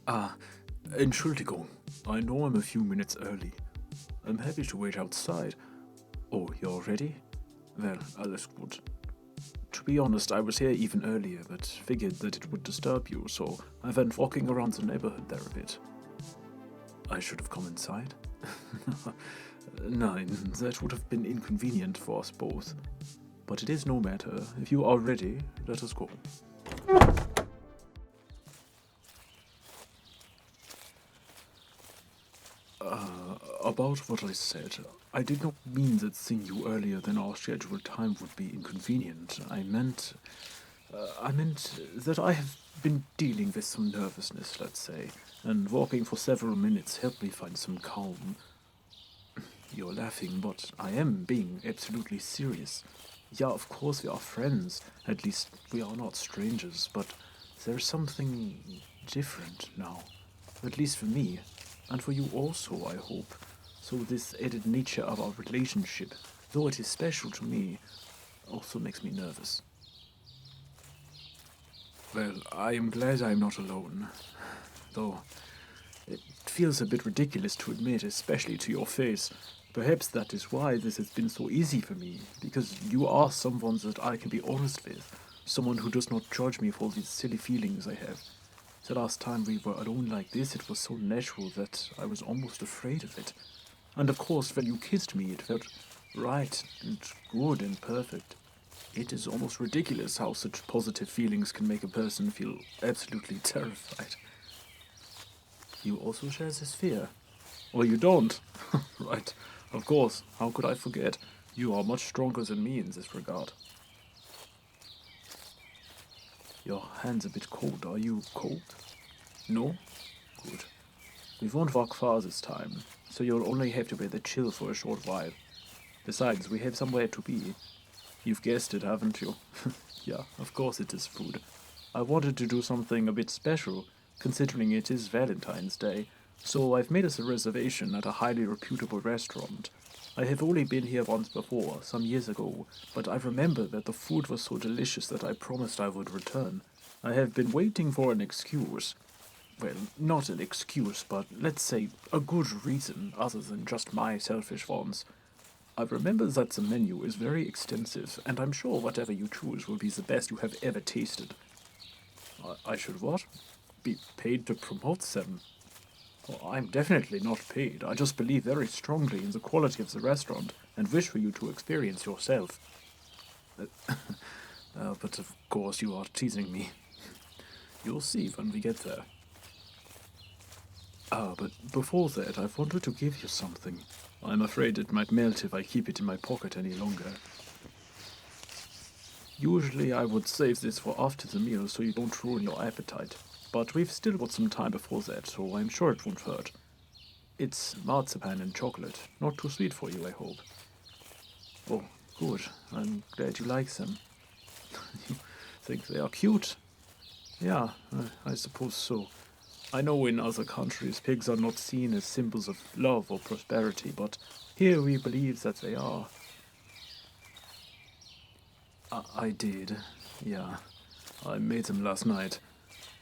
Ah, Entschuldigung. I know I'm a few minutes early. I'm happy to wait outside. Oh, you're ready? Well, alles gut. To be honest, I was here even earlier, but figured that it would disturb you, so I went walking around the neighborhood there a bit. I should have come inside? Nein, that would have been inconvenient for us both. But it is no matter. If you are ready, let us go. About what I said, I did not mean that seeing you earlier than our scheduled time would be inconvenient. I meant that I have been dealing with some nervousness, let's say, and walking for several minutes helped me find some calm. You're laughing, but I am being absolutely serious. Yeah, of course we are friends. At least we are not strangers, but there's something different now. At least for me, and for you also, I hope. So this added nature of our relationship, though it is special to me, also makes me nervous. Well, I am glad I am not alone. Though it feels a bit ridiculous to admit, especially to your face. Perhaps that is why this has been so easy for me, because you are someone that I can be honest with, someone who does not judge me for these silly feelings I have. The last time we were alone like this, it was so natural that I was almost afraid of it. And of course, when you kissed me, it felt right and good and perfect. It is almost ridiculous how such positive feelings can make a person feel absolutely terrified. You also share this fear. Or you don't. Right. Of course. How could I forget? You are much stronger than me in this regard. Your hand's a bit cold. Are you cold? No? Good. We won't walk far this time, so you'll only have to bear the chill for a short while. Besides, we have somewhere to be. You've guessed it, haven't you? Yeah, of course it is food. I wanted to do something a bit special, considering it is Valentine's Day, so I've made us a reservation at a highly reputable restaurant. I have only been here once before, some years ago, but I remember that the food was so delicious that I promised I would return. I have been waiting for an excuse. Well, not an excuse, but let's say a good reason other than just my selfish wants. I remember that the menu is very extensive, and I'm sure whatever you choose will be the best you have ever tasted. I should what? Be paid to promote them? Oh, I'm definitely not paid. I just believe very strongly in the quality of the restaurant and wish for you to experience yourself. But of course you are teasing me. You'll see when we get there. But before that, I wanted to give you something. I'm afraid it might melt if I keep it in my pocket any longer. Usually I would save this for after the meal so you don't ruin your appetite. But we've still got some time before that, so I'm sure it won't hurt. It's marzipan and chocolate. Not too sweet for you, I hope. Oh, good. I'm glad you like them. You think they are cute? Yeah, I suppose so. I know in other countries pigs are not seen as symbols of love or prosperity, but here we believe that they are. I did, yeah. I made them last night.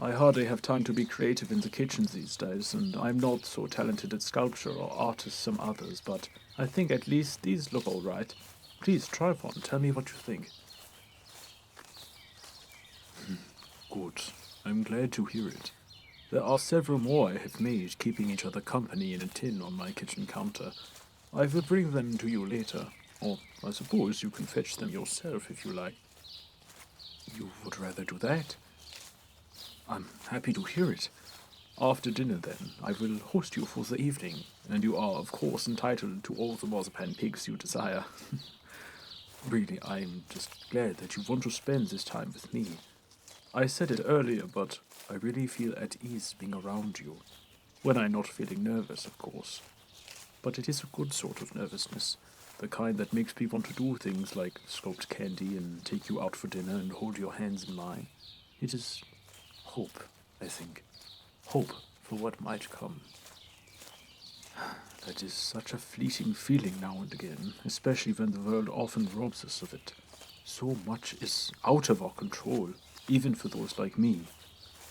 I hardly have time to be creative in the kitchen these days, and I'm not so talented at sculpture or art as some others, but I think at least these look all right. Please try one. Tell me what you think. Good. I'm glad to hear it. There are several more I have made, keeping each other company in a tin on my kitchen counter. I will bring them to you later, or I suppose you can fetch them yourself if you like. You would rather do that? I'm happy to hear it. After dinner, then, I will host you for the evening, and you are, of course, entitled to all the marzipan pigs you desire. Really, I'm just glad that you want to spend this time with me. I said it earlier, but I really feel at ease being around you. When I'm not feeling nervous, of course. But it is a good sort of nervousness, the kind that makes me want to do things like sculpt candy and take you out for dinner and hold your hands in mine. It is hope, I think. Hope for what might come. That is such a fleeting feeling now and again, especially when the world often robs us of it. so much is out of our control, even for those like me.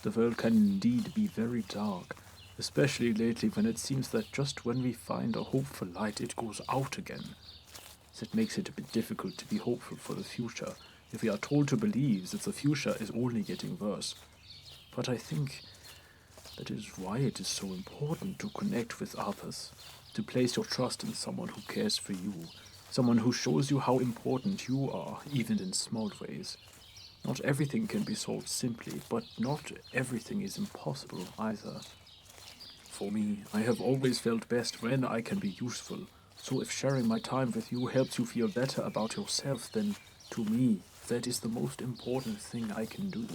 The world can indeed be very dark, especially lately when it seems that just when we find a hopeful light, it goes out again. That makes it a bit difficult to be hopeful for the future if we are told to believe that the future is only getting worse. But I think that is why it is so important to connect with others, to place your trust in someone who cares for you, someone who shows you how important you are, even in small ways. Not everything can be solved simply, but not everything is impossible either. For me, I have always felt best when I can be useful, so if sharing my time with you helps you feel better about yourself, then to me, that is the most important thing I can do.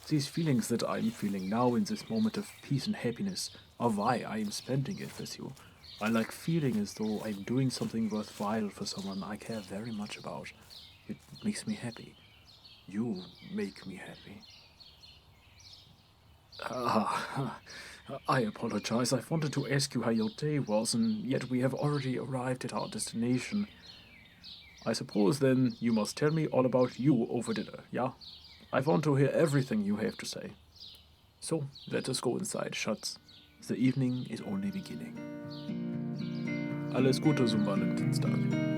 These feelings that I'm feeling now in this moment of peace and happiness are why I am spending it with you. I like feeling as though I'm doing something worthwhile for someone I care very much about. It makes me happy. You make me happy. Ah, I apologize. I wanted to ask you how your day was, and yet we have already arrived at our destination. I suppose then you must tell me all about you over dinner, yeah? I want to hear everything you have to say. So, let us go inside, Schatz. The evening is only beginning. Alles Gute zum Valentinstag.